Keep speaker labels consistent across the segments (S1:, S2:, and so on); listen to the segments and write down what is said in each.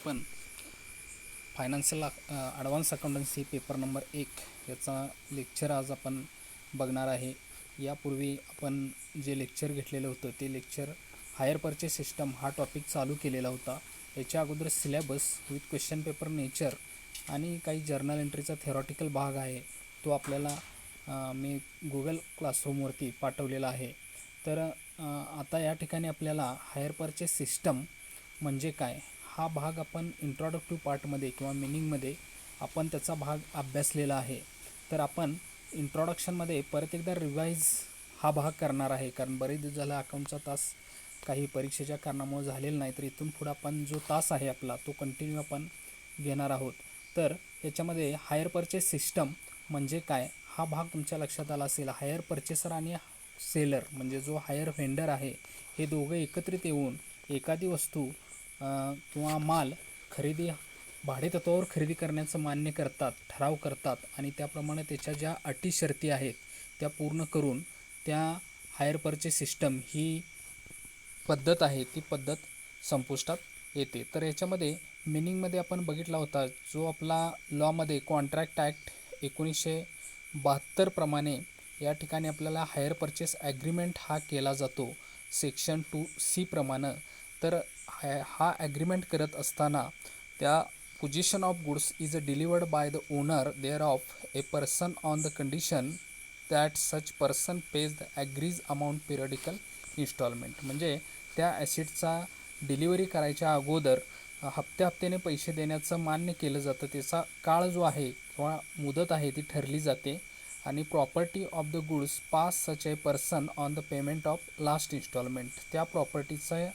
S1: आपण financial advance accountancy paper number 1 याचा lecture आज आपण बघणार आहे. यापूर्वी आपण जे लेक्चर घेतलेलं होतं ते लेक्चर हायर परचेस सिस्टम हा टॉपिक चालू केलेला होता. याच्या अगोदर syllabus with question paper nature आणि काही जर्नल एंट्रीचा थेरॉटिकल भाग आहे तो आपल्याला मी गुगल क्लासरूमवरती पाठवलेला आहे. तर आता या ठिकाणी आपल्याला हायर परचेस सिस्टम म्हणजे काय हा भाग आपण इंट्रोडक्टिव्ह पार्टमध्ये किंवा मिनिंगमध्ये आपण त्याचा भाग अभ्यासलेला आहे. तर आपण इंट्रोडक्शनमध्ये परत एकदा रिवाईज हा भाग करणार आहे, कारण बरेच दिवस झाला अकाउंटचा तास काही परीक्षेच्या कारणामुळे झालेला नाही. तर इथून पुढं आपण जो तास आहे आपला तो कंटिन्यू आपण घेणार आहोत. तर याच्यामध्ये हायर परचेस सिस्टम म्हणजे काय हा भाग तुमच्या लक्षात आला असेल. हायर परचेसर आणि सेलर म्हणजे जो हायर व्हेंडर आहे हे दोघं एकत्रित येऊन एखादी वस्तू किंवा माल खरेदी भाडेतत्त्वावर खरेदी करण्याचं मान्य करतात, ठराव करतात आणि त्याप्रमाणे त्याच्या ज्या अटी शर्ती आहेत त्या पूर्ण करून त्या हायर परचेस सिस्टम ही पद्धत आहे ती पद्धत संपुष्टात येते. तर याच्यामध्ये मिनिंगमध्ये आपण बघितला होता जो आपला लॉमध्ये कॉन्ट्रॅक्ट ॲक्ट 1972 प्रमाणे या ठिकाणी आपल्याला हायर परचेस ॲग्रीमेंट हा केला जातो सेक्शन 2C प्रमाणे. तर हा ॲग्रीमेंट करत असताना त्या possession of goods is delivered by the owner thereof a person on the condition that such person pays the agrees amount periodical instalment. म्हणजे त्या ॲसिडचा डिलिव्हरी करायच्या अगोदर हप्त्याने पैसे देण्याचं मान्य केलं जातं. त्याचा काळ जो आहे किंवा मुदत आहे ती ठरली जाते आणि property of the goods pass such a person on the payment of last installment. त्या प्रॉपर्टीचा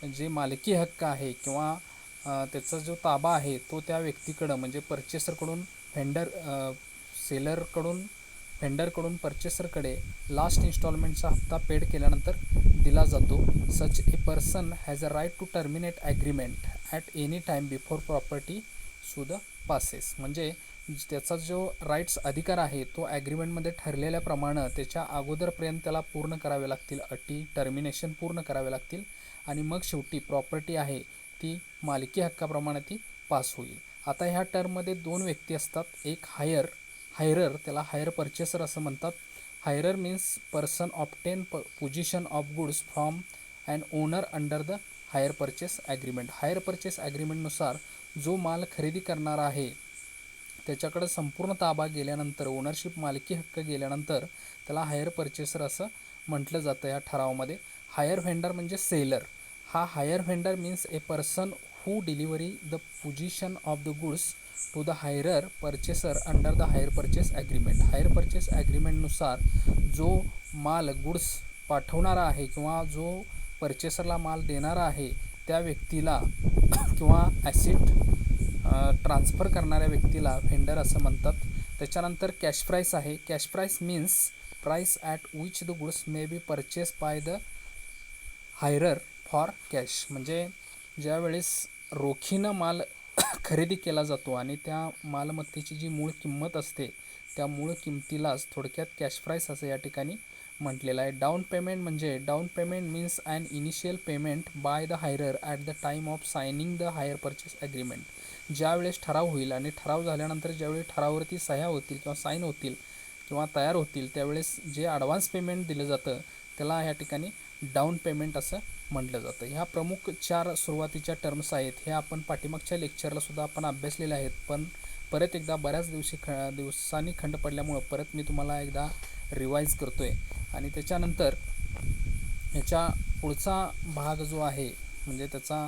S1: जे मालकी हक्क आहे किंवा त्याचा जो ताबा आहे तो त्या व्यक्तीकडं म्हणजे परचेसरकडून व्हेंडरकडून परचेसरकडे लास्ट इन्स्टॉलमेंटचा हप्ता पेड केल्यानंतर दिला जातो. Such a person has a right to terminate agreement at any time before property सुद पासेस. म्हणजे त्याचा जो राईट्स अधिकार आहे तो ॲग्रीमेंटमध्ये ठरलेल्याप्रमाणे त्याच्या अगोदरपर्यंत त्याला पूर्ण करावे लागतील, अटी टर्मिनेशन पूर्ण करावे लागतील आणि मग शेवटी प्रॉपर्टी आहे ती मालकी हक्काप्रमाणे ती पास होईल. आता ह्या टर्ममध्ये दोन व्यक्ती असतात, एक हायरर त्याला हायर परचेसर असं म्हणतात. Hirer means person obtain possession of goods from and owner under the hire purchase agreement. Hire purchase ॲग्रीमेंटनुसार जो माल खरेदी करणारा आहे त्याच्याकडे संपूर्ण ताबा गेल्यानंतर ओनरशिप मालकी हक्क गेल्यानंतर त्याला हायर परचेसर असं म्हटलं जातं या ठरावामध्ये. हायर व्हेंडर म्हणजे सेलर. हा hire vendor means a person who delivery the position of the goods to the hirer purchaser under the hire purchase agreement. Hire purchase ॲग्रीमेंटनुसार जो माल गुड्स पाठवणारा आहे किंवा जो परचेसरला माल देणारा आहे त्या व्यक्तीला किंवा ॲसिड ट्रान्सफर करणाऱ्या व्यक्तीला व्हेंडर असं म्हणतात. त्याच्यानंतर कॅश प्राईस आहे. Cash price means price at which the goods may be purchase by the hirer for cash. म्हणजे ज्यावेळेस रोखीनं माल खरेदी केला जातो आणि त्या मालमत्तेची जी मूळ किंमत असते त्या मूळ किंमतीलाच थोडक्यात कॅश प्राईस असं या ठिकाणी म्हटलेलं आहे. डाऊन पेमेंट म्हणजे down payment means an initial payment by the hirer at the time of signing the hire purchase agreement. ज्यावेळेस ठराव होईल आणि ठराव झाल्यानंतर ज्यावेळी ठरावावरती सह्या होतील किंवा साईन होतील किंवा तयार होतील त्यावेळेस जे ॲडव्हान्स पेमेंट दिलं जातं त्याला या ठिकाणी डाऊन पेमेंट असं म्हटलं जातं. ह्या प्रमुख 4 सुरुवातीच्या टर्म्स आहेत. हे आपण पाठीमागच्या लेक्चरलासुद्धा आपण अभ्यासलेले आहेत, पण परत एकदा बऱ्याच दिवसांनी खंड पडल्यामुळं परत मी तुम्हाला एकदा रिवाईज करतो आहे. आणि त्याच्यानंतर याच्या पुढचा भाग जो आहे म्हणजे त्याचा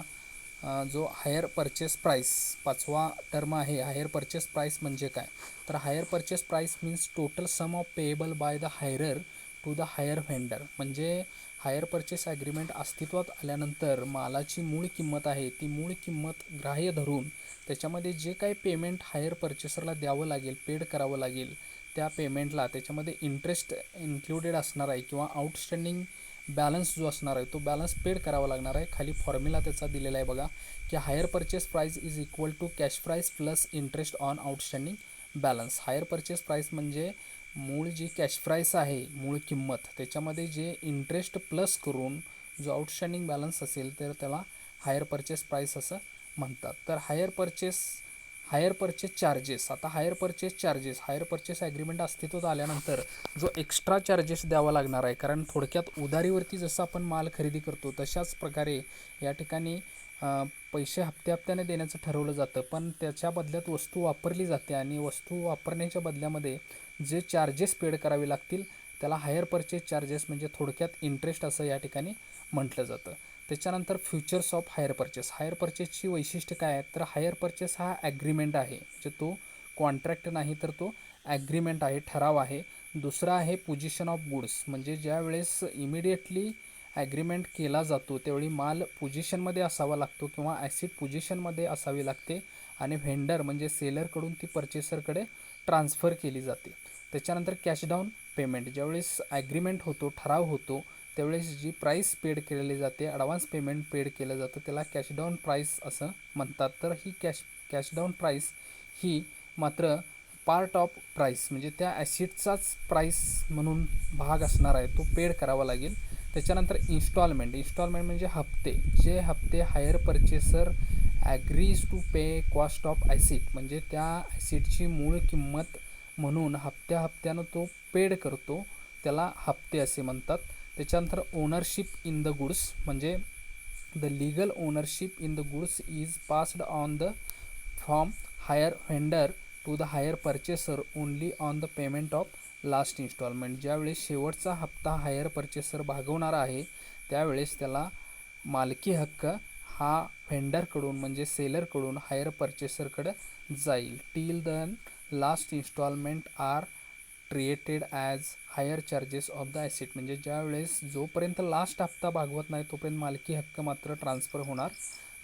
S1: जो हायर परचेस प्राईस 5वा टर्म आहे. हायर परचेस प्राईस म्हणजे काय तर hire purchase price means total sum of payable by the hirer to the hire vendor. म्हणजे हायर परचेस ॲग्रीमेंट अस्तित्वात आल्यानंतर मालाची मूळ किंमत आहे ती मूळ किंमत ग्राह्य धरून त्याच्यामध्ये जे काही पेमेंट हायर परचेसरला द्यावं लागेल, पेड करावं लागेल, त्या पेमेंटला त्याच्यामध्ये इंटरेस्ट इन्क्लुडेड असणार आहे किंवा आउटस्टँडिंग बॅलन्स जो असणार आहे तो बॅलन्स पेड करावा लागणार आहे. खाली फॉर्म्युला त्याचा दिलेला आहे बघा की hire purchase price is equal to cash price plus interest on outstanding balance. Hire purchase price म्हणजे मूळ जी कॅश प्राईस आहे मूळ किंमत त्याच्यामध्ये जे इंटरेस्ट प्लस करून जो आउटस्टँडिंग बॅलन्स असेल तर त्याला हायर परचेस प्राईस असं म्हणतात. तर हायर परचेस चार्जेस, आता हायर परचेस ॲग्रीमेंट अस्तित्वात आल्यानंतर जो एक्स्ट्रा चार्जेस द्यावा लागणार आहे, कारण थोडक्यात उधारीवरती जसं आपण माल खरेदी करतो तशाच प्रकारे या ठिकाणी पैसे हप्त्याने देण्याचं ठरवलं जातं, पण त्याच्या बदल्यात वस्तू वापरली जाते आणि वस्तू वापरण्याच्या बदल्यामध्ये जे चार्जेस पेड करावे लागतील त्याला हायर परचेस चार्जेस म्हणजे थोडक्यात इंटरेस्ट असं या ठिकाणी म्हटलं जातं. त्याच्यानंतर फ्युचर्स ऑफ हायर परचेसची वैशिष्ट्य काय आहे, तर हायर परचेस हा ॲग्रीमेंट आहे, म्हणजे तो कॉन्ट्रॅक्ट नाही तर तो ॲग्रीमेंट आहे, ठराव आहे. दुसरा आहे पोझिशन ऑफ गुड्स, म्हणजे ज्या वेळेस इमिडिएटली ॲग्रीमेंट केला जातो त्यावेळी माल पोझिशनमध्ये असावा लागतो किंवा ॲसिड पोझिशनमध्ये असावी लागते आणि व्हेंडर म्हणजे सेलरकडून ती परचेसरकडे ट्रान्सफर केली जाते. त्याच्यानंतर कॅश डाऊन पेमेंट, ज्यावेळेस ॲग्रीमेंट होतो, ठराव होतो, त्यावेळेस जी प्राईस पेड केलेली जाते, ॲडव्हान्स पेमेंट पेड केलं जातं, त्याला कॅश डाऊन प्राईस असं म्हणतात. तर ही कॅश डाऊन प्राईस ही मात्र पार्ट ऑफ प्राईस, म्हणजे त्या ॲसिडचाच प्राईस म्हणून भाग असणार आहे, तो पेड करावा लागेल. त्याच्यानंतर इन्स्टॉलमेंट म्हणजे हप्ते, जे हप्ते hire purchaser agrees to pay cost of asset, म्हणजे त्या ॲसिडची मूळ किंमत म्हणून हप्त्यानं तो पेड करतो, त्याला हप्ते असे म्हणतात. त्याच्यानंतर ओनरशिप इन द गुड्स, म्हणजे the legal ownership in the goods is passed on the from hire vendor to the hire purchaser only on the payment of last installment. ज्यावेळेस शेवटचा हप्ता हायर परचेसर भागवणारा आहे त्यावेळेस त्याला मालकी हक्क हा व्हेंडरकडून म्हणजे सेलरकडून हायर परचेसरकडं जाईल. Till then last installment are treated as hire charges of the asset, म्हणजे ज्यावेळेस जोपर्यंत लास्ट हप्ता भागवत नाही तोपर्यंत मालकी हक्क मात्र ट्रान्सफर होणार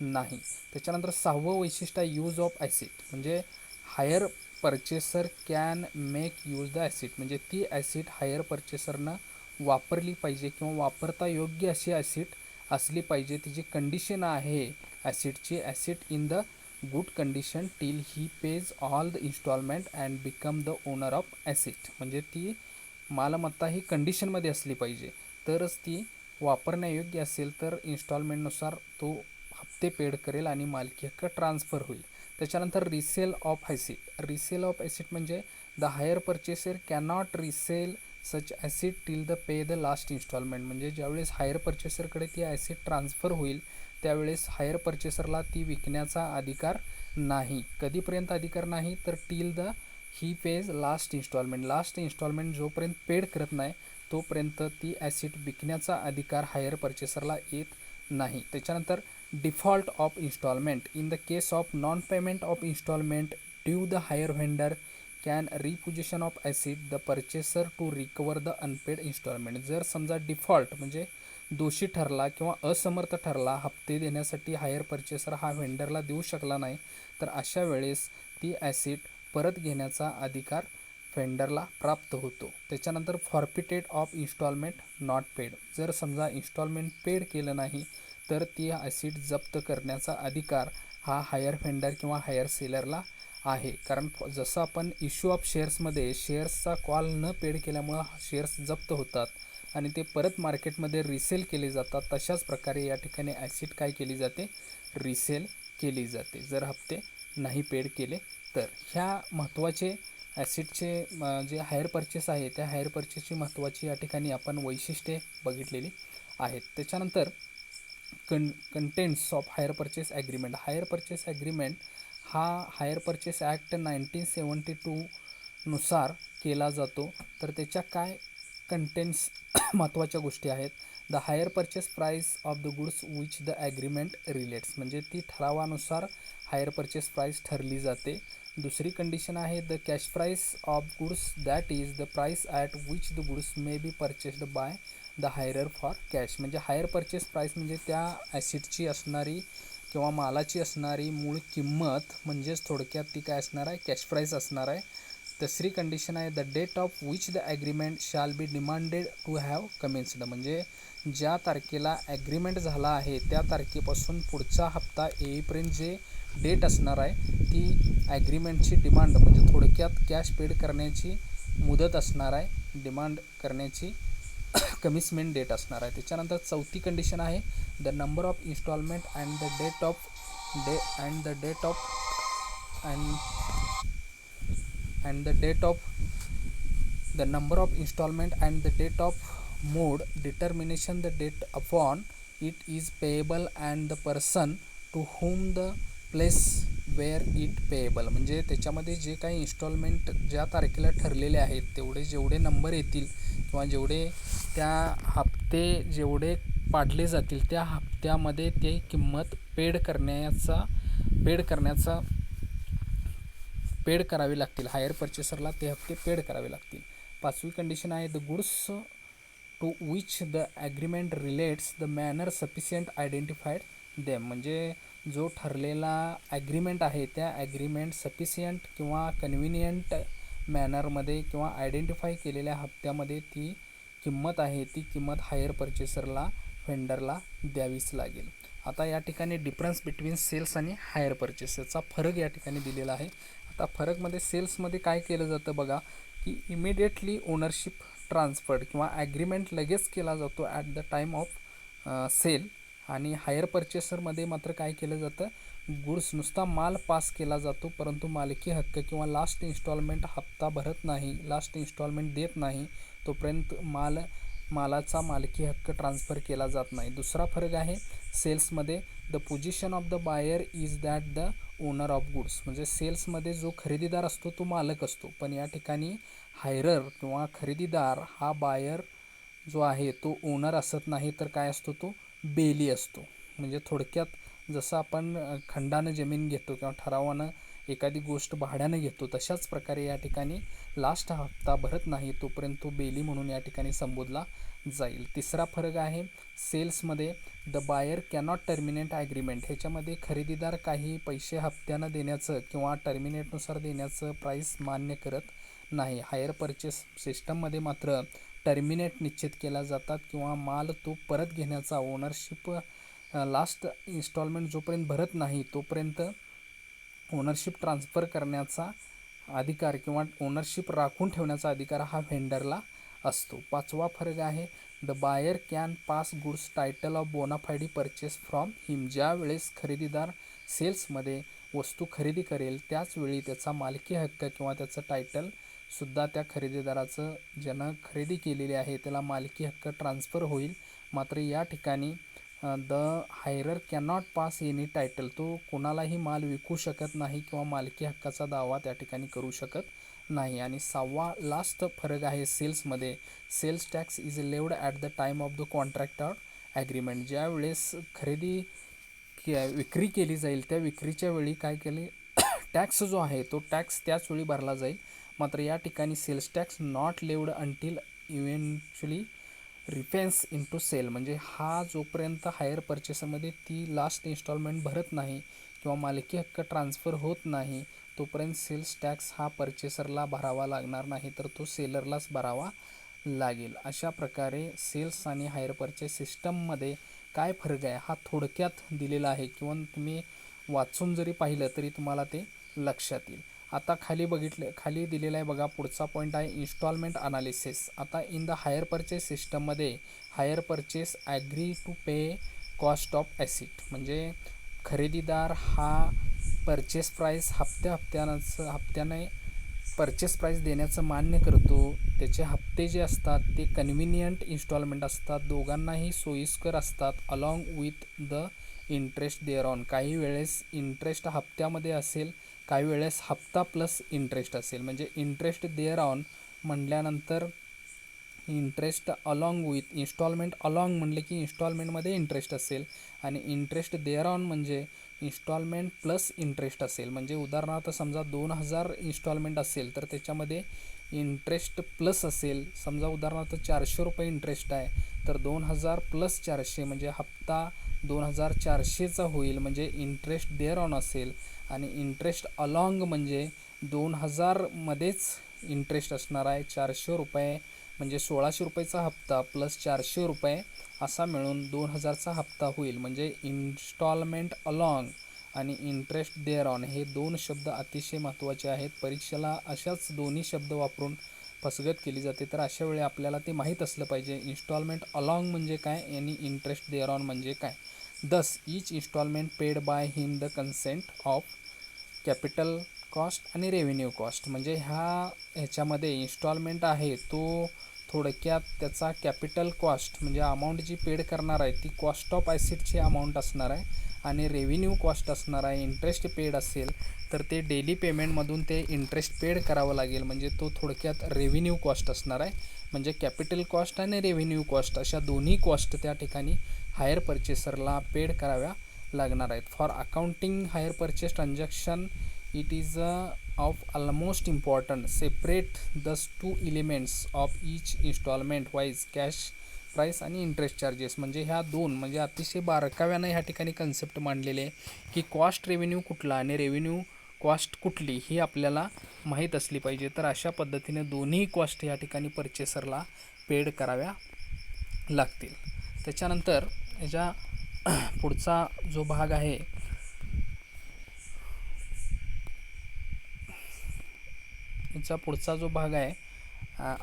S1: नाही. त्याच्यानंतर 6वं वैशिष्ट्य आहे यूज ऑफ ॲसिड, म्हणजे hire purchaser can make use the asset, म्हणजे ती ॲसिड हायर परचेसरनं वापरली पाहिजे किंवा वापरता योग्य अशी ॲसिड असली पाहिजे. तिची कंडिशन आहे ॲसिडची, asset in the good condition till he pays all the instalment and become the owner of asset, म्हणजे ती मालमत्ता ही कंडिशनमध्ये असली पाहिजे तरच ती वापरण्यायोग्य असेल, तर इन्स्टॉलमेंटनुसार तो हप्ते पेड करेल आणि मालकी हक्क ट्रान्सफर होईल. त्याच्यानंतर रिसेल ऑफ ॲसिड म्हणजे the hire purchaser cannot resale such asset till the pay the last installment, म्हणजे ज्यावेळेस हायर परचेसरकडे ती ॲसिड ट्रान्सफर होईल त्यावेळेस हायर परचेसरला ती विकण्याचा अधिकार नाही. कधीपर्यंत अधिकार नाही, तर till the he pays last installment जोपर्यंत पेड करत नाही तोपर्यंत ती ॲसिड विकण्याचा अधिकार हायर परचेसरला येत नाही. त्याच्यानंतर default of installment, in the case of non payment of installment due the hire vendor can repossession of asset the purchaser to recover the unpaid installment. जर समजा डिफॉल्ट म्हणजे दोषी ठरला किंवा असमर्थ ठरला, हप्ते देण्यासाठी हायर परचेसर हा व्हेंडरला देऊ शकला नाही, तर अशा वेळेस ती ॲसिड परत घेण्याचा अधिकार व्हेंडरला प्राप्त होतो. त्याच्यानंतर फॉर्फिटेड ऑफ इन्स्टॉलमेंट नॉट पेड, जर समजा इन्स्टॉलमेंट पेड केलं नाही तर ती ॲसिड जप्त करण्याचा अधिकार हा हायर व्हेंडर किंवा हायर सेलरला आहे. कारण जसं आपण इश्यू ऑफ शेअर्समध्ये शेअर्सचा कॉल न पेड केल्यामुळं शेअर्स जप्त होतात आणि ते परत मार्केटमध्ये रिसेल केले जातात, तशाच प्रकारे या ठिकाणी ॲसिड काय केली जाते, रिसेल केली जाते जर हप्ते नाही पेड केले तर. ह्या महत्त्वाचे ॲसिडचे जे हायर परचेस आहे त्या हायर परचेसची महत्त्वाची या ठिकाणी आपण वैशिष्ट्ये बघितलेली आहेत. त्याच्यानंतर contents of higher purchase agreement हा हायर परचेस ॲक्ट 1972 नुसार केला जातो. तर त्याच्या काय कंटेंट्स महत्त्वाच्या गोष्टी आहेत. The hire purchase price of the goods which the agreement relates, म्हणजे ती ठरावानुसार हायर परचेस प्राईस ठरली जाते. दुसरी कंडिशन आहे the cash price of goods that is the price at which the goods may be purchased by the hirer for cash, म्हणजे hire purchase price म्हणजे त्या ॲसिडची असणारी किंवा मालाची असणारी मूळ किंमत, म्हणजेच थोडक्यात ती काय असणार आहे, कॅश प्राईस असणार आहे. तिसरी कंडिशन आहे the date of which the agreement shall be demanded to have commenced, म्हणजे ज्या तारखेला ॲग्रीमेंट झाला आहे त्या तारखेपासून पुढचा हप्ता येईपर्यंत जे डेट असणार आहे ती ॲग्रीमेंटची डिमांड म्हणजे थोडक्यात कॅश पेड करण्याची मुदत असणार आहे, डिमांड करण्याची कमिटमेंट डेट असणार आहे. त्याच्यानंतर चौथी कंडिशन आहे the number of installment and the date of day and the date of and the date of the number of installment and the date of mode determination the date upon it is payable and the person to whom the place where it payable. म्हणजे त्याच्यामध्ये जे काही instalment ज्या तारखेला ठरलेले आहेत तेवढे जेवढे नंबर येतील किंवा जेवढे त्या हप्ते जेवढे पाडले जातील त्या हप्त्यामध्ये ते किंमत पेड करावे लागतील. हायर परचेसरला ते हप्ते पेड करावे लागतील. पाचवी कंडिशन आहे the goods to which the agreement relates the manner sufficient identified them. म्हणजे जो ठरलेला ॲग्रीमेंट आहे त्या ॲग्रीमेंट सफिशियंट किंवा कन्व्हिनियंट मॅनरमध्ये किंवा आयडेंटिफाय केलेल्या हप्त्यामध्ये ती किंमत आहे ती किंमत हायर परचेसरला व्हेंडरला द्यावीच लागेल. आता या ठिकाणी डिफरन्स बिटवीन सेल्स आणि हायर परचेसचा फरक या ठिकाणी दिलेला आहे. आता फरकमध्ये सेल्समध्ये काय केलं जातं बघा की इमिडिएटली ओनरशिप ट्रान्सफर्ड किंवा ॲग्रीमेंट लगेच केला जातो at the time of sale. आणि हायर परचेसरमध्ये मात्र काय केलं जातं गुड्स नुसता माल पास केला जातो परंतु मालकी हक्क किंवा लास्ट इन्स्टॉलमेंट हप्ता भरत नाही, लास्ट इन्स्टॉलमेंट देत नाही तोपर्यंत मालाचा मालकी हक्क ट्रान्सफर केला जात नाही. दुसरा फरक आहे सेल्समध्ये the position of the buyer is that the owner of goods. म्हणजे सेल्समध्ये जो खरेदीदार असतो तो मालक असतो, पण या ठिकाणी हायरर किंवा खरेदीदार हा बायर जो आहे तो ओनर असत नाही तर काय असतो तो बेली असतो. म्हणजे थोडक्यात जसं आपण खंडानं जमीन घेतो किंवा ठरावानं एखादी गोष्ट भाड्यानं घेतो तशाच प्रकारे या ठिकाणी लास्ट हप्ता भरत नाही तोपर्यंत तो बेली म्हणून या ठिकाणी संबोधला जाईल. तिसरा फरक आहे सेल्समध्ये the buyer cannot terminate agreement. ह्याच्यामध्ये खरेदीदार काही पैसे हप्त्यानं देण्याचं किंवा टर्मिनेटनुसार देण्याचं प्राईस मान्य करत नाही. हायर परचेस सिस्टममध्ये मात्र टर्मिनेट निश्चित केला जातात किंवा माल तो परत घेण्याचा ओनरशिप लास्ट इन्स्टॉलमेंट जोपर्यंत भरत नाही तोपर्यंत ओनरशिप ट्रान्सफर करण्याचा अधिकार किंवा ओनरशिप राखून ठेवण्याचा अधिकार हा व्हेंडरला असतो. पाचवा फरक आहे the buyer can pass goods title of bona fide purchase from him. ज्या वेळेस खरेदीदार सेल्समध्ये वस्तू खरेदी करेल त्याचवेळी त्याचा मालकी हक्क किंवा त्याचं टायटलसुद्धा त्या खरेदीदाराचं ज्यानं खरेदी केलेली आहे त्याला मालकी हक्क ट्रान्सफर होईल. मात्र या ठिकाणी the hirer cannot pass any title. तो कोणालाही माल विकू शकत नाही किंवा मालकी हक्काचा दावा त्या ठिकाणी करू शकत नाही. आणि सहावा लास्ट फरक आहे सेल्समध्ये sales tax is levied at the time of the contract or agreement. ज्या वेळेस विक्री केली जाईल त्या विक्रीच्या वेळी काय केले टॅक्स जो आहे तो टॅक्स त्याच वेळी भरला जाईल. मात्र या ठिकाणी sales tax not levied until eventually ripens into sale. म्हणजे हा जोपर्यंत हायर परचेसमध्ये ती लास्ट इन्स्टॉलमेंट भरत नाही किंवा मालकी हक्क ट्रान्सफर होत नाही तोपर्यंत सेल्स टॅक्स हा परचेसरला भरावा लागणार नाही तर तो सेलरलाच भरावा लागेल. अशा प्रकारे सेल्स आणि हायर परचेस सिस्टममध्ये काय फरक आहे हा थोडक्यात दिलेला आहे किंवा तुम्ही वाचून जरी पाहिलं तरी तुम्हाला ते लक्षात येईल. आता खाली दिलेलं आहे बघा पुढचा पॉईंट आहे इन्स्टॉलमेंट अनालिसिस. आता इन द हायर परचेस सिस्टममध्ये hire purchase agree to pay cost of asset. म्हणजे खरेदीदार हा परचेस प्राईस हप्त्याने परचेस प्राईस देण्याचं मान्य करतो. त्याचे हप्ते जे असतात ते कन्व्हिनियंट इन्स्टॉलमेंट असतात, दोघांनाही सोयीस्कर असतात along with the interest thereon. काही वेळेस इंटरेस्ट हप्त्यामध्ये असेल, काही वेळेस हप्ता प्लस इंटरेस्ट असेल. म्हणजे इंटरेस्ट देअर ऑन म्हटल्यानंतर interest along with installment along म्हणले की इन्स्टॉलमेंटमध्ये इंटरेस्ट असेल आणि इंटरेस्ट देअर ऑन म्हणजे इन्स्टॉलमेंट प्लस इंटरेस्ट असेल. म्हणजे उदाहरणार्थ समजा 2000 इन्स्टॉलमेंट असेल तर त्याच्यामध्ये इंटरेस्ट प्लस असेल. समजा उदाहरणार्थ 400 रुपये इंटरेस्ट आहे तर 2000 प्लस 400 म्हणजे हप्ता 2400चा होईल म्हणजे इंटरेस्ट देअर ऑन असेल. आणि इंटरेस्ट अलॉंग म्हणजे 2000मध्येच इंटरेस्ट असणार आहे. 400 रुपये म्हणजे 1600 रुपयेचा हप्ता प्लस 400 रुपये असा मिळून 2000चा हप्ता होईल. म्हणजे इन्स्टॉलमेंट अलॉंग आणि इंटरेस्ट देअर ऑन हे दोन शब्द अतिशय महत्त्वाचे आहेत. परीक्षेला अशाच दोन्ही शब्द वापरून फसगत केली जाते तर अशा वेळी आपल्याला ते माहीत असलं पाहिजे इन्स्टॉलमेंट अलॉंग म्हणजे काय आणि इंटरेस्ट देअर ऑन म्हणजे काय. Thus each installment paid by him the consent of capital cost आणि रेव्हेन्यू कॉस्ट. म्हणजे ह्याच्यामध्ये इन्स्टॉलमेंट आहे तो थोडक्यात त्याचा कॅपिटल कॉस्ट म्हणजे अमाऊंट जी पेड करणार आहे ती कॉस्ट ऑफ ॲसेटची अमाऊंट असणार आहे आणि रेव्हेन्यू कॉस्ट असणार आहे. इंटरेस्ट पेड असेल तर ते डेली पेमेंटमधून ते इंटरेस्ट पेड करावं लागेल म्हणजे तो थोडक्यात रेव्हेन्यू कॉस्ट असणार आहे. म्हणजे कॅपिटल कॉस्ट आणि रेव्हेन्यू कॉस्ट अशा दोन्ही कॉस्ट त्या ठिकाणी हायर परचेसरला पेड कराव्या लागणार आहेत. For accounting hire purchase transaction it is of almost important separate thus two elements of each instalment wise cash price आणि इंटरेस्ट चार्जेस. म्हणजे ह्या दोन म्हणजे अतिशय बारकाव्यानं ह्या ठिकाणी कन्सेप्ट मांडलेले आहे की कॉस्ट रेव्हेन्यू कुठला आणि रेव्हेन्यू कॉस्ट कुठली ही आपल्याला माहीत असली पाहिजे. तर अशा पद्धतीने दोन्ही कॉस्ट या ठिकाणी परचेसरला पेड कराव्या लागतील. त्याच्यानंतर ह्याच्या पुढचा जो भाग आहे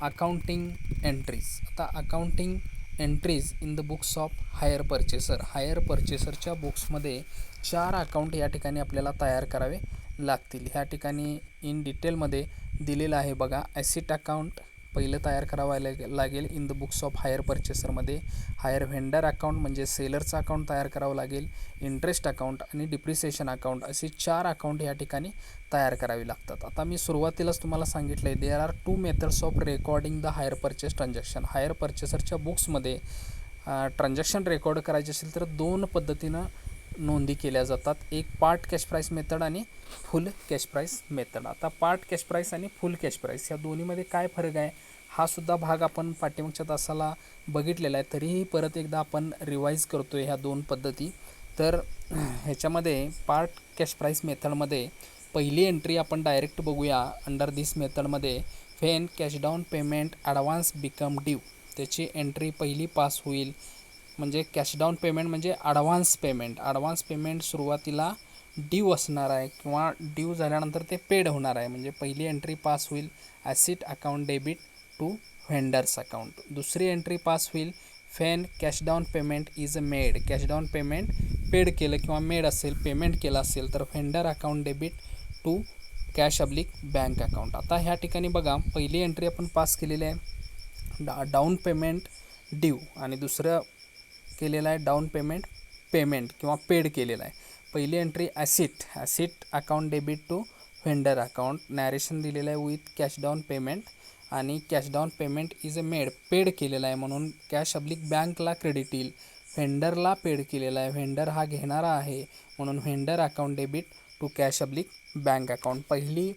S1: अकाउंटिंग एंट्रीज. आता accounting entries in the books of hire purchaser. Hire परचेसरच्या बुक्समध्ये 4 अकाउंट या ठिकाणी आपल्याला तयार करावे लागतील. ह्या ठिकाणी इन डिटेलमध्ये दिलेलं आहे बघा. ॲसेट अकाउंट पहिलं तयार करावं लागेल in the books of hire परचेसरमध्ये. हायर व्हेंडर अकाउंट म्हणजे सेलरचं अकाउंट तयार करावं लागेल. इंटरेस्ट अकाउंट आणि डिप्रिसिएशन अकाउंट असे 4 अकाउंट या ठिकाणी तयार करावी लागतात. आता मी सुरुवातीलाच तुम्हाला सांगितलं आहे there are 2 methods of recording the hire purchase transaction. Hire परचेसरच्या बुक्समध्ये ट्रान्झॅक्शन रेकॉर्ड करायचे असेल तर 2 पद्धतीनं नोंदी केल्या जातात. एक पार्ट कॅश प्राईस मेथड आणि फुल कॅश प्राईस मेथड. आता पार्ट कॅश प्राईस आणि फुल कॅश प्राईस या दोन्हीमध्ये काय फरक आहे हा सुद्धा भाग आपण पाठीमागच्या तासाला बघितलेला आहे. तरीही परत एकदा आपण रिवाईज करतो आहे ह्या 2 पद्धती. तर ह्याच्यामध्ये पार्ट कॅश प्राईस मेथडमध्ये पहिली एंट्री आपण डायरेक्ट बघूया. अंडर दिस मेथडमध्ये when cash down payment advance become due. त्याची एंट्री पहिली पास होईल. म्हणजे कॅश डाऊन पेमेंट म्हणजे ॲडव्हान्स पेमेंट सुरुवातीला ड्यू असणार आहे किंवा ड्यू झाल्यानंतर ते पेड होणार आहे. म्हणजे पहिली एंट्री पास होईल asset account debit to vendor's account. दुसरी एंट्री पास होईल when cash down payment is made. Cash down payment paid केलं किंवा मेड असेल पेमेंट केलं असेल तर vendor account debit to cash oblique bank account. आता ह्या ठिकाणी बघा पहिली एंट्री आपण पास केलेली आहे डाऊन पेमेंट ड्यू आणि दुसरं केलेलं आहे डाऊन पेमेंट किंवा पेड केलेलं आहे. पहिली entry asset account debit to vendor account. Narration दिलेलं आहे विथ कॅश डाऊन पेमेंट आणि cash down payment is made paid केलेलं आहे म्हणून कॅश अब्लिक बँकला क्रेडिट येईल. व्हेंडरला पेड केलेला आहे व्हेंडर हा घेणारा आहे म्हणून vendor account debit to cash oblique bank account. पहिली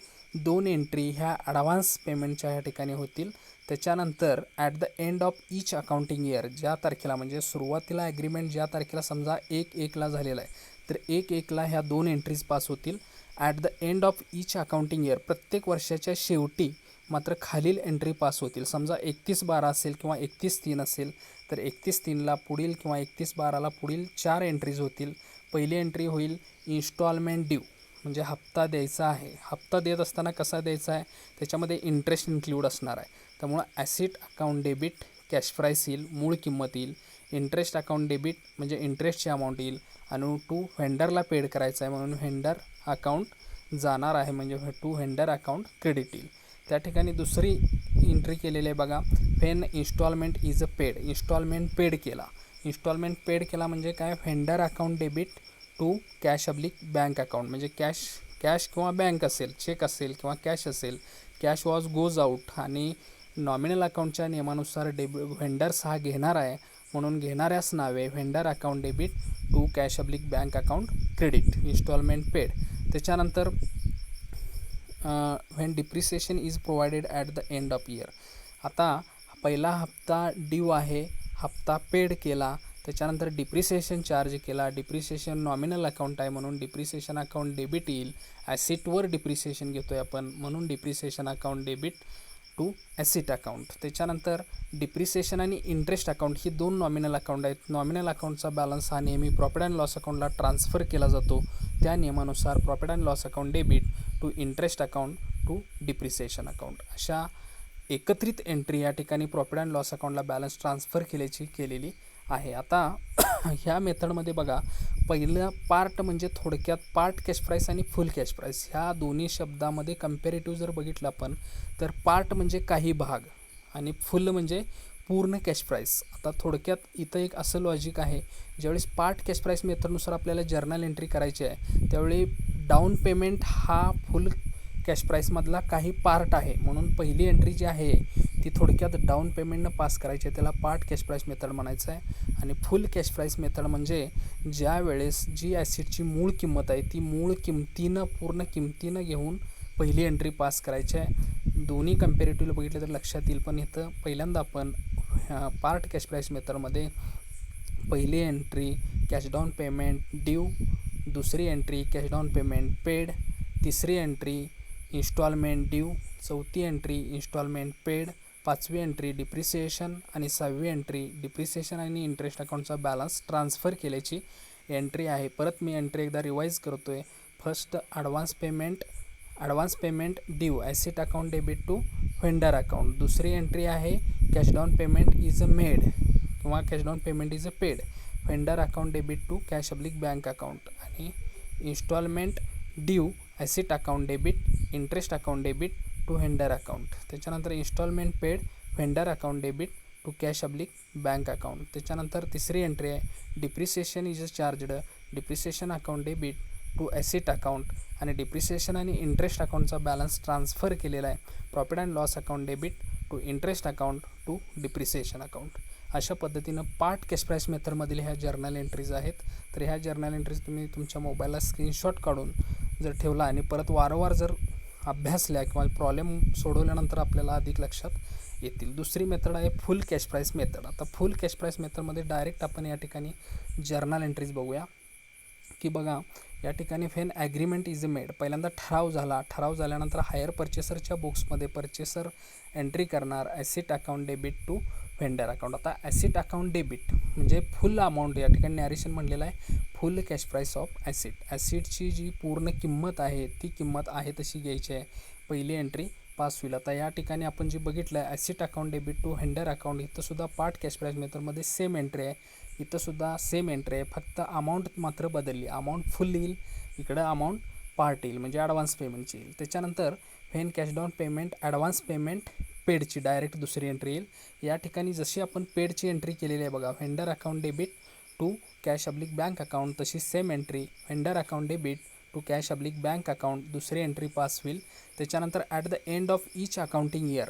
S1: 2 एंट्री ह्या ॲडव्हान्स पेमेंटच्या ह्या ठिकाणी होतील. त्याच्यानंतर at the end of each accounting year ज्या तारखेला म्हणजे सुरुवातीला ॲग्रीमेंट ज्या तारखेला समजा 1/1ला झालेला आहे तर 1/1ला ह्या 2 एंट्रीज पास होतील. At the end of each accounting year प्रत्येक वर्षाच्या शेवटी मात्र खालील एंट्री पास होतील. समजा 31/12 असेल किंवा 31/3 असेल तर 31/3ला पुढील किंवा 31/12ला पुढील 4 एंट्रीज होतील. पहिली एंट्री होईल इन्स्टॉलमेंट ड्यू म्हणजे हप्ता द्यायचा आहे. हप्ता देत असताना कसा द्यायचा आहे त्याच्यामध्ये इंटरेस्ट इन्क्लूड असणार आहे. त्यामुळं asset account debit cash price येईल मूळ किंमत येईल. इंटरेस्ट अकाउंट डेबिट म्हणजे इंटरेस्टची अमाऊंट येईल आणि टू व्हेंडरला पेड करायचं आहे म्हणून व्हेंडर अकाउंट जाणार आहे म्हणजे टू व्हेंडर अकाउंट क्रेडिट येईल. त्या ठिकाणी दुसरी एंट्री केलेली आहे बघा when instalment is paid. Instalment paid केला म्हणजे काय vendor account debit to cash oblique bank account. म्हणजे कॅश किंवा बँक असेल चेक असेल किंवा कॅश असेल कॅश वॉज गोज आउट आणि नॉमिनल अकाउंटच्या नियमानुसार व्हेंडर्स हा घेणार आहे म्हणून घेणाऱ्यास नावे vendor account debit to cash oblique bank account credit instalment paid. त्याच्यानंतर when depreciation is provided at the end of year. आता पहिला हप्ता ड्यू आहे हप्ता पेड केला त्याच्यानंतर डिप्रिसिएशन चार्ज केला. डिप्रिसिएशन नॉमिनल अकाउंट आहे म्हणून डिप्रिसिएशन अकाउंट डेबिट येईल. ॲसेटवर डिप्रिसिएशन घेतो आहे आपण म्हणून depreciation account debit to asset account. त्याच्यानंतर डिप्रिसिएशन आणि इंटरेस्ट अकाउंट ही 2 नॉमिनल अकाउंट आहेत. नॉमिनल अकाउंटचा बॅलन्स हा नेहमी प्रॉफिट अँड लॉस अकाउंटला ट्रान्सफर केला जातो. त्या नियमानुसार profit and loss account debit to interest account to depreciation account. अशा एकत्रित एंट्री या ठिकाणी प्रॉफिट अँड लॉस अकाउंटला बॅलन्स ट्रान्सफर केलेली आहे. आता ह्या मेथडमध्ये बघा, पहिलं पार्ट म्हणजे थोडक्यात पार्ट कॅश प्राईस आणि फुल कॅश प्राईस ह्या दोन्ही शब्दामध्ये कंपॅरेटिव्ह जर बघितलं आपण, तर पार्ट म्हणजे काही भाग आणि फुल म्हणजे पूर्ण कॅश प्राईस. आता थोडक्यात इथं एक असं लॉजिक आहे, ज्यावेळेस पार्ट कॅश प्राईस मेथडनुसार आपल्याला जर्नल एंट्री करायची आहे, त्यावेळी डाऊन पेमेंट हा फुल कॅश प्राईसमधला काही पार्ट आहे, म्हणून पहिली एंट्री जी आहे ती थोडक्यात डाऊन पेमेंटनं पास करायची आहे, त्याला पार्ट कॅश प्राईस मेथड म्हणायचं आहे. आणि फुल कॅश प्राईस मेथड म्हणजे ज्या वेळेस जी ॲसिडची मूळ किंमत आहे ती मूळ किंमतीनं पूर्ण किंमतीनं घेऊन पहिली एंट्री पास करायची आहे. दोन्ही कंपॅरेटिव्हला बघितलं तर लक्षात येईल, पण इथं पहिल्यांदा आपण पार्ट कॅश प्राईस मेथडमध्ये पहिली entry cash down payment due, दुसरी entry cash down payment paid, तिसरी एंट्री इन्स्टॉलमेंट ड्यू, चौथी एंट्री इन्स्टॉलमेंट पेड, पाचवी एंट्री डिप्रिसिएशन आणि सहावी एंट्री डिप्रिसिएशन आणि इंटरेस्ट अकाउंटचा बॅलन्स ट्रान्सफर केल्याची एंट्री आहे. परत मी एंट्री एकदा रिवाईज करतो आहे. First advance payment due asset account debit to vendor account. दुसरी एंट्री आहे cash down payment is a made किंवा cash down payment is a paid vendor account debit to cash oblique bank account. आणि instalment due asset account debit interest account debit to vendor account. त्याच्यानंतर instalment paid vendor account debit to cash oblique bank account. त्याच्यानंतर तिसरी entry आहे depreciation is charged depreciation account debit to asset account आणि depreciation आणि interest अकाउंटचा balance transfer केलेला आहे profit and loss account debit to interest account to depreciation account. अशा पद्धतीनं पार्ट कॅश प्राईस मेथडमधील ह्या जर्नल एंट्रीज आहेत. तर ह्या जर्नल एंट्रीज तुम्ही तुमच्या मोबाईलला स्क्रीनशॉट काढून जर ठेवला आणि परत वारंवार जर अभ्यासल्या किंवा प्रॉब्लेम सोडवल्यानंतर आपल्याला अधिक लक्षात येतील. दुसरी मेथड आहे फुल कॅश प्राईस मेथड. आता फुल कॅश प्राईस मेथडमध्ये डायरेक्ट आपण या ठिकाणी जर्नल एंट्रीज बघूया की बघा, या ठिकाणी फेन ॲग्रीमेंट इज मेड. पहिल्यांदा ठराव झाल्यानंतर हायर परचेसरच्या बुक्समध्ये परचेसर एंट्री करणार asset account debit to vendor account. आता ॲसेट अकाउंट डेबिट म्हणजे फुल अमाऊंट, या ठिकाणी नॅरेशन म्हणलेलं आहे full cash price of asset. ॲसिडची जी पूर्ण किंमत आहे ती किंमत आहे तशी घ्यायची आहे. पहिली एंट्री पास होईल. आता या ठिकाणी आपण जे बघितलं आहे asset account debit to vendor account, इथंसुद्धा पार्ट कॅश प्राईस मेथडमध्ये सेम एंट्री आहे, इथंसुद्धा सेम एंट्री आहे, फक्त अमाऊंट मात्र बदलली. अमाऊंट फुल येईल, इकडं अमाऊंट पार्ट येईल म्हणजे ॲडव्हान्स पेमेंटची येईल. त्याच्यानंतर when cash down payment advance payment पेडची डायरेक्ट दुसरी एंट्री येईल. या ठिकाणी जशी आपण पेडची एंट्री केलेली आहे बघा, vendor account debit to cash oblique bank account, तशी same entry vendor account debit to cash oblique bank account दुसरी एंट्री पास होईल. त्याच्यानंतर at the end of each accounting year,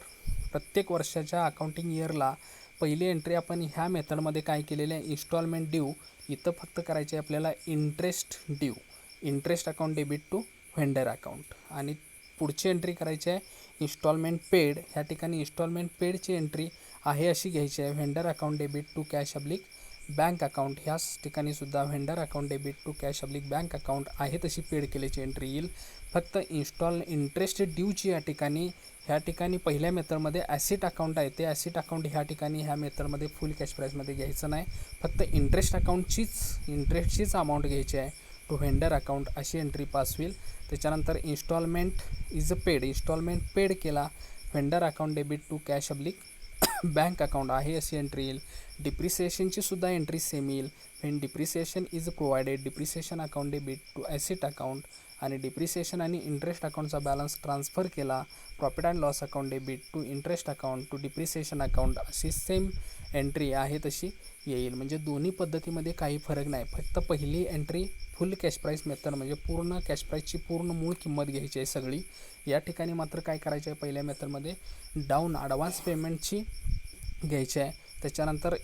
S1: प्रत्येक वर्षाच्या अकाउंटिंग इयरला पहिली एंट्री आपण ह्या मेथडमध्ये काय केलेलं आहे इन्स्टॉलमेंट ड्यू, इथं फक्त करायचे आहे आपल्याला interest due interest account debit to vendor account. आणि पुढची एंट्री करायची आहे इन्स्टॉलमेंट पेड. ह्या ठिकाणी इन्स्टॉलमेंट पेडची एंट्री आहे अशी घ्यायची आहे vendor account debit to cash oblique bank account. ह्याच ठिकाणी सुद्धा vendor account debit to cash oblique bank account आहे तशी पेड केल्याची एंट्री येईल. फक्त इंटरेस्ट ड्यूची ह्या ठिकाणी पहिल्या मेथडमध्ये ॲसेट अकाउंट आहे, ते ॲसेट अकाउंट ह्या ठिकाणी ह्या मेथडमध्ये फुल कॅश प्राईसमध्ये घ्यायचं नाही, फक्त इंटरेस्टचीच अमाऊंट घ्यायची आहे टू व्हेंडर अकाउंट अशी एंट्री पास होईल. त्याच्यानंतर इन्स्टॉलमेंट पेड केला vendor account debit to cash oblique bank account आहे अशी एंट्री येईल. डिप्रिसिएशनची सुद्धा एंट्री सेम येईल. When depreciation is provided depreciation account debit to asset account आणि डिप्रिसिएशन आणि इंटरेस्ट अकाउंटचा बॅलन्स ट्रान्सफर केला profit and loss account debit to interest account to depreciation account अशी सेम एंट्री आहे तशी येईल. म्हणजे दोन्ही पद्धतीमध्ये काही फरक नाही, फक्त पहिली एंट्री फुल कॅश प्राईस मेथड म्हणजे पूर्ण कॅश प्राईसची पूर्ण मूळ किंमत घ्यायची आहे सगळी. या ठिकाणी मात्र काय करायचं आहे पहिल्या मेथडमध्ये डाऊन ॲडव्हान्स पेमेंटची घ्यायची आहे. त्याच्यानंतर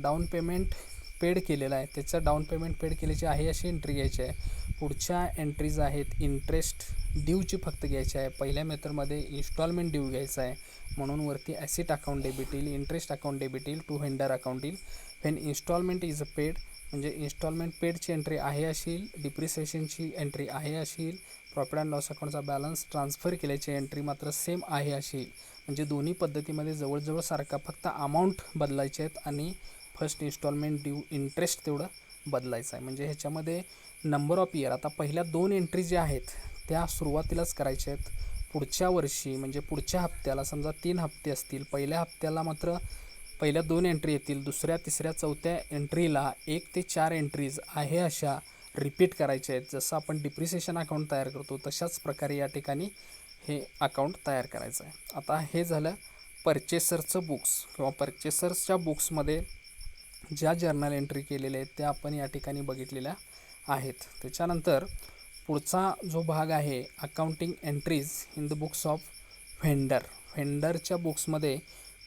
S1: डाऊन पेमेंट पेड केलेलं आहे त्याचं डाऊन पेमेंट पेड केल्याची आहे अशी एंट्री घ्यायची आहे. पुढच्या एंट्रीज आहेत इंटरेस्ट ड्यूची फक्त घ्यायची आहे. पहिल्या मेथडमध्ये इन्स्टॉलमेंट ड्यू घ्यायचा आहे म्हणून वरती ॲसेट अकाउंट डेबिट येईल, इंटरेस्ट अकाउंट डेबिट येईल टू व्हेंडर अकाउंट येईल. व्हेन इन्स्टॉलमेंट इज पेड म्हणजे इन्स्टॉलमेंट पेडची एंट्री आहे अशी येईल, डिप्रिसिएशनची एंट्री आहे अशी येईल, प्रॉफिट अँड लॉस अकाउंटचा बॅलन्स ट्रान्सफर केल्याची एंट्री मात्र सेम आहे अशी येईल. म्हणजे दोन्ही पद्धतीमध्ये जवळजवळ सारखा, फक्त अमाऊंट बदलायचे आहेत आणि फर्स्ट इन्स्टॉलमेंट ड्यू इंटरेस्ट तेवढं बदलायचं आहे. म्हणजे ह्याच्यामध्ये नंबर ऑफ इयर आता पहिल्या दोन एंट्री ज्या आहेत त्या सुरुवातीलाच करायच्या आहेत. पुढच्या वर्षी म्हणजे पुढच्या हप्त्याला समजा 3 हप्ते असतील, पहिल्या हप्त्याला मात्र पहिल्या 2 एंट्री येतील, दुसऱ्या तिसऱ्या चौथ्या एंट्रीला 1 ते 4 एंट्रीज आहे अशा रिपीट करायच्या आहेत. जसं आपण डिप्रिसिएशन अकाउंट तयार करतो तशाच प्रकारे या ठिकाणी हे अकाउंट तयार करायचं आहे. आता हे झालं परचेसरचं बुक्स किंवा परचेसर्सच्या बुक्समध्ये ज्या जर्नल एंट्री केलेल्या आहेत त्या आपण या ठिकाणी बघितलेल्या आहेत. त्याच्यानंतर पुढचा जो भाग आहे accounting entries in the books of व्हेंडरच्या बुक्समध्ये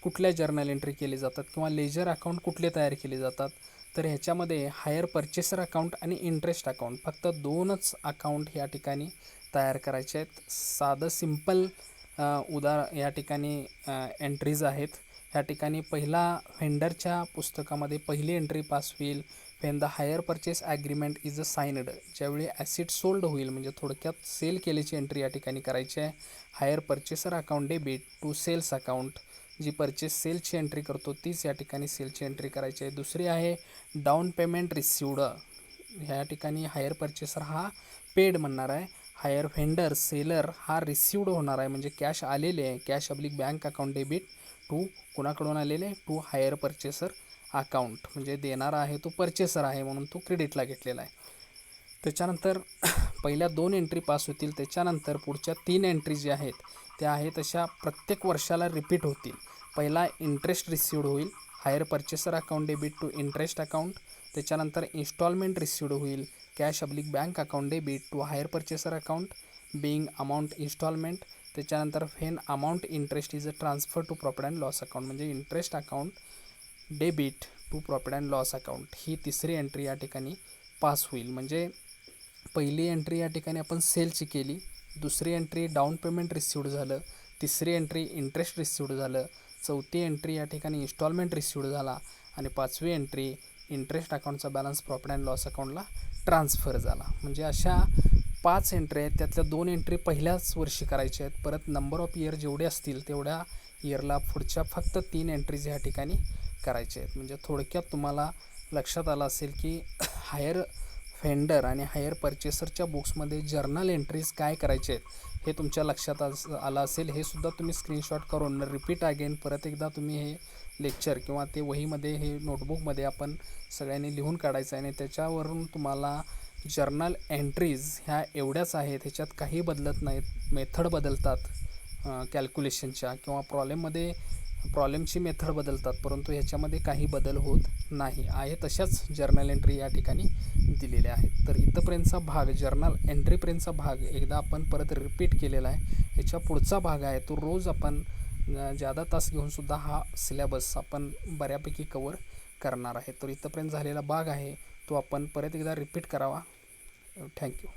S1: कुठल्या जर्नल एंट्री केली जातात किंवा लेजर अकाउंट कुठले तयार केले जातात. तर ह्याच्यामध्ये हायर परचेसर अकाउंट आणि इंटरेस्ट अकाउंट फक्त 2च अकाउंट या ठिकाणी तयार करायचे आहेत. साधं सिम्पल या ठिकाणी एंट्रीज आहेत. ह्या ठिकाणी पहिला व्हेंडरच्या पुस्तकामध्ये पहिली एंट्री पास होईल Wien the hire purchase agreement is a signed. ज्यावेळी ॲसिड सोल्ड होईल म्हणजे थोडक्यात सेल केल्याची एंट्री या ठिकाणी करायची आहे. Hire purchaser account debit to sales account, जी परचेस सेलची एंट्री करतो तीच या ठिकाणी सेलची एंट्री करायची आहे. दुसरी आहे डाऊन पेमेंट रिसिवड. ह्या ठिकाणी हायर परचेसर हा पेड म्हणणार आहे. हायर व्हेंडर सेलर हा रिसिवड होणार आहे म्हणजे कॅश आलेले आहे. Cash oblique bank account debit to कुणाकडून आलेले टू हायर परचेसर अकाउंट म्हणजे देणारा आहे तो परचेसर आहे म्हणून तो क्रेडिटला घेतलेला आहे. त्याच्यानंतर पहिल्या 2 एंट्री पास होतील. त्याच्यानंतर पुढच्या 3 एंट्री ज्या आहेत त्या आहेत अशा प्रत्येक वर्षाला रिपीट होतील. पहिला इंटरेस्ट रिसिवड होईल, hire purchaser account debit to interest account. त्याच्यानंतर इन्स्टॉलमेंट रिसिवड होईल, cash oblique bank account debit to hire purchaser account being amount instalment. त्याच्यानंतर when amount interest is a transfer to profit and loss account म्हणजे interest account debit to profit and loss account. ही तिसरी entry या ठिकाणी pass होईल. म्हणजे पहिली entry या ठिकाणी आपण सेलची केली, दुसरी एंट्री डाऊन पेमेंट रिसिवड झालं, तिसरी एंट्री इंटरेस्ट रिसिवड झालं, चौथी एंट्री या ठिकाणी इन्स्टॉलमेंट रिसिवड झाला आणि 5वी एंट्री इंटरेस्ट अकाउंटचा बॅलन्स प्रॉफिट अँड लॉस अकाउंटला ट्रान्सफर झाला. म्हणजे अशा 5 एंट्री आहेत. त्यातल्या 2 एंट्री पहिल्याच वर्षी करायच्या आहेत. परत नंबर ऑफ इयर जेवढे असतील तेवढ्या इयरला पुढच्या फक्त 3 एंट्रीज ह्या ठिकाणी करायचे आहेत. म्हणजे थोडक्यात तुम्हाला लक्षात आलं असेल की हायर व्हेंडर आणि हायर परचेसरच्या बुक्समध्ये जर्नल एंट्रीज काय करायचे आहेत हे तुमच्या लक्षात आलं असेल. हे सुद्धा तुम्ही स्क्रीनशॉट करून रिपीट अगेन परत एकदा तुम्ही हे लेक्चर किंवा ते वहीमध्ये हे नोटबुकमध्ये आपण सगळ्यांनी लिहून काढायचं आहे आणि त्याच्यावरून तुम्हाला जर्नल एंट्रीज ह्या एवढ्याच आहेत, ह्याच्यात काही बदलत नाहीत. मेथड बदलतात कॅल्क्युलेशनच्या किंवा प्रॉब्लेमची मेथड बदलतात, परंतु ह्याच्यामध्ये काही बदल होत नाही आहे. तशाच जर्नल एंट्री या ठिकाणी दिलेल्या आहेत. तर इथंपर्यंतचा भाग जर्नल एंट्रीपर्यंतचा भाग एकदा आपण परत रिपीट केलेला आहे. ह्याच्या पुढचा भाग आहे तो रोज आपण जादा तास घेऊनसुद्धा हा सिलेबस आपण बऱ्यापैकी कवर करणार आहे. तर इथंपर्यंत झालेला भाग आहे तो आपण परत एकदा रिपीट करावा. थँक्यू.